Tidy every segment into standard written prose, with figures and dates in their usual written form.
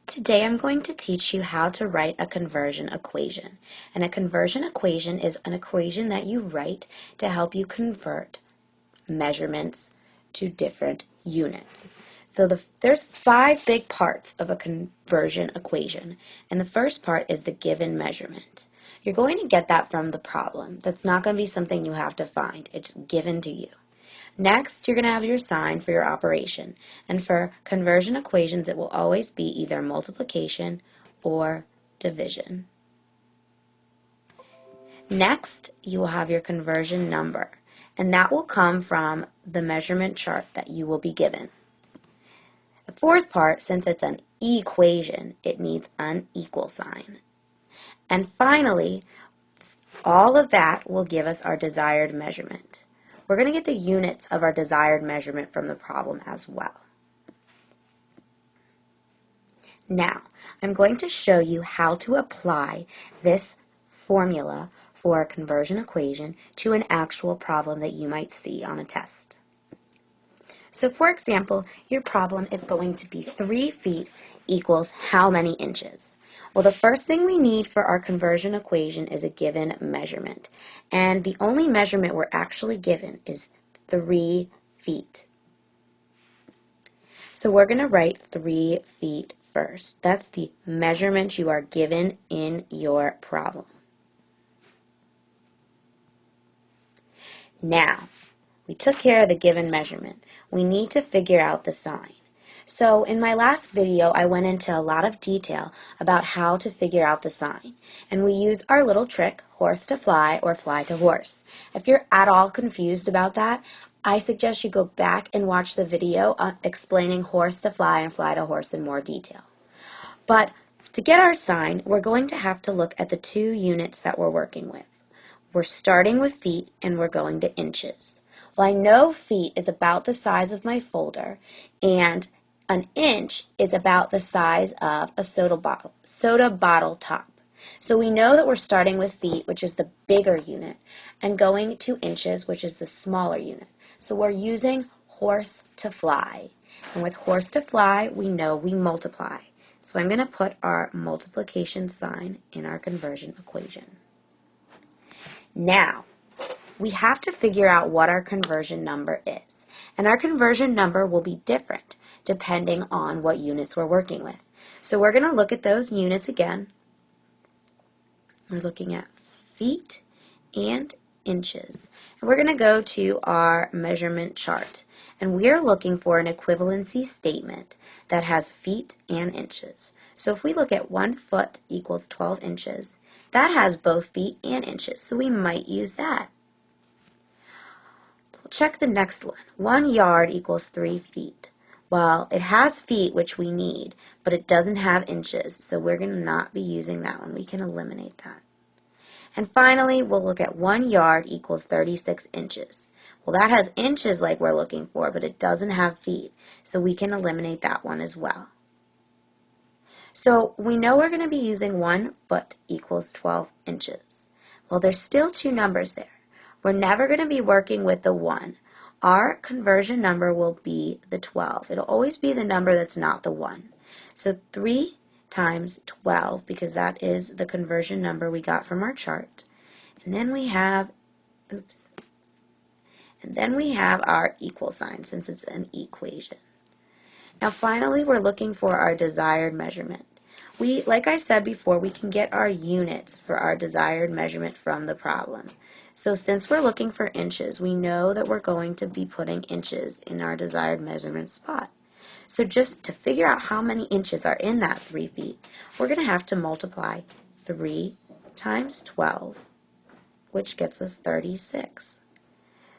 Today I'm going to teach you how to write a conversion equation. And a conversion equation is an equation that you write to help you convert measurements to different units. So there's 5 big parts of a conversion equation. And the first part is the given measurement. You're going to get that from the problem. That's not going to be something you have to find. It's given to you. Next, you're going to have your sign for your operation. And for conversion equations, it will always be either multiplication or division. Next, you will have your conversion number. And that will come from the measurement chart that you will be given. The fourth part, since it's an equation, it needs an equal sign. And finally, all of that will give us our desired measurement. We're going to get the units of our desired measurement from the problem as well. Now, I'm going to show you how to apply this formula for a conversion equation to an actual problem that you might see on a test. So for example, your problem is going to be 3 feet equals how many inches? Well, the first thing we need for our conversion equation is a given measurement. And the only measurement we're actually given is 3 feet. So we're going to write 3 feet first. That's the measurement you are given in your problem. Now, we took care of the given measurement. We need to figure out the sign. So in my last video, I went into a lot of detail about how to figure out the sign. And we use our little trick, horse to fly or fly to horse. If you're at all confused about that, I suggest you go back and watch the video explaining horse to fly and fly to horse in more detail. But to get our sign, we're going to have to look at the 2 units that we're working with. We're starting with feet and we're going to inches. Well, I know feet is about the size of my folder, and an inch is about the size of a soda bottle top. So we know that we're starting with feet, which is the bigger unit, and going to inches, which is the smaller unit. So we're using horse to fly. And with horse to fly, we know we multiply. So I'm going to put our multiplication sign in our conversion equation. Now, we have to figure out what our conversion number is. And our conversion number will be different depending on what units we're working with. So we're going to look at those units again. We're looking at feet and inches. And we're going to go to our measurement chart. And we are looking for an equivalency statement that has feet and inches. So if we look at 1 foot equals 12 inches, that has both feet and inches. So we might use that. Check the next one. 1 yard equals 3 feet. Well, it has feet, which we need, but it doesn't have inches, so we're going to not be using that one. We can eliminate that. And finally, we'll look at 1 yard equals 36 inches. Well, that has inches like we're looking for, but it doesn't have feet, so we can eliminate that one as well. So we know we're going to be using 1 foot equals 12 inches. Well, there's still 2 numbers there. We're never going to be working with the 1. Our conversion number will be the 12. It'll always be the number that's not the 1. So 3 times 12, because that is the conversion number we got from our chart. And then we have, and then we have our equal sign, since it's an equation. Now finally, we're looking for our desired measurement. Like I said before, we can get our units for our desired measurement from the problem. So since we're looking for inches, we know that we're going to be putting inches in our desired measurement spot. So just to figure out how many inches are in that 3 feet, we're going to have to multiply 3 times 12, which gets us 36.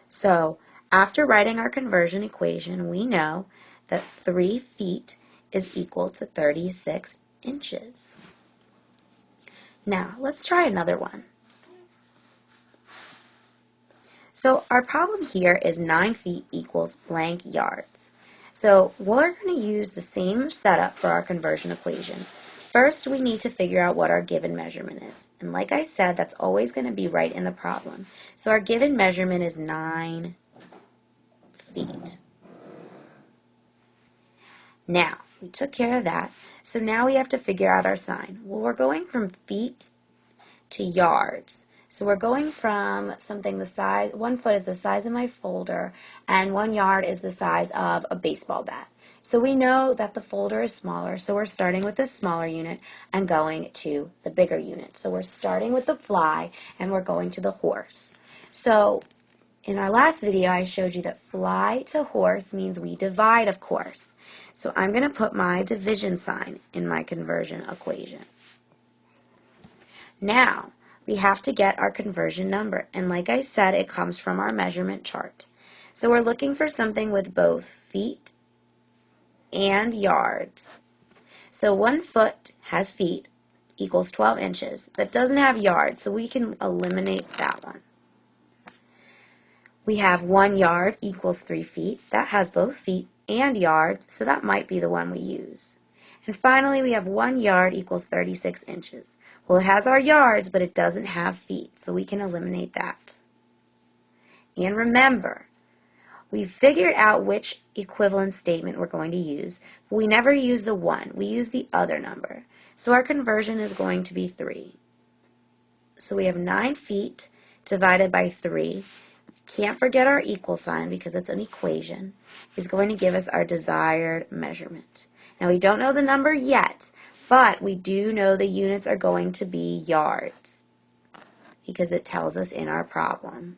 So after writing our conversion equation, we know that 3 feet is equal to 36 inches. Now, let's try another one. So our problem here is 9 feet equals blank yards. So we're going to use the same setup for our conversion equation. First, we need to figure out what our given measurement is. And like I said, that's always going to be right in the problem. So our given measurement is 9 feet. Now, We took care of that. So now we have to figure out our sign. Well, we're going from feet to yards. So we're going from something the size, 1 foot is the size of my folder, and 1 yard is the size of a baseball bat. So we know that the folder is smaller, so we're starting with the smaller unit and going to the bigger unit. So we're starting with the fly and we're going to the horse. So in our last video, I showed you that fly to horse means we divide, of course. So I'm going to put my division sign in my conversion equation. Now, we have to get our conversion number, and like I said, it comes from our measurement chart. So we're looking for something with both feet and yards. So 1 foot has feet equals 12 inches. That doesn't have yards, so we can eliminate that one. We have 1 yard equals 3 feet. That has both feet and yards, so that might be the one we use. And finally, we have 1 yard equals 36 inches. Well, it has our yards, but it doesn't have feet, so we can eliminate that. And remember, we figured out which equivalence statement we're going to use, but we never use the 1. We use the other number. So our conversion is going to be 3. So we have 9 feet divided by 3. Can't forget our equal sign because it's an equation, is going to give us our desired measurement. Now we don't know the number yet, but we do know the units are going to be yards because it tells us in our problem.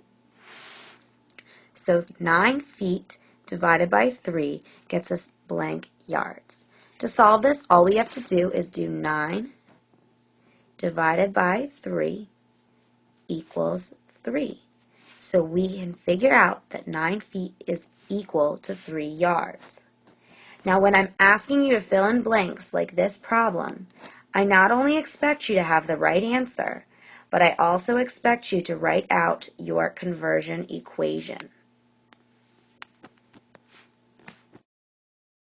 So 9 feet divided by 3 gets us blank yards. To solve this, all we have to do is do 9 divided by 3 equals 3. So we can figure out that 9 feet is equal to 3 yards. Now when I'm asking you to fill in blanks like this problem, I not only expect you to have the right answer, but I also expect you to write out your conversion equation.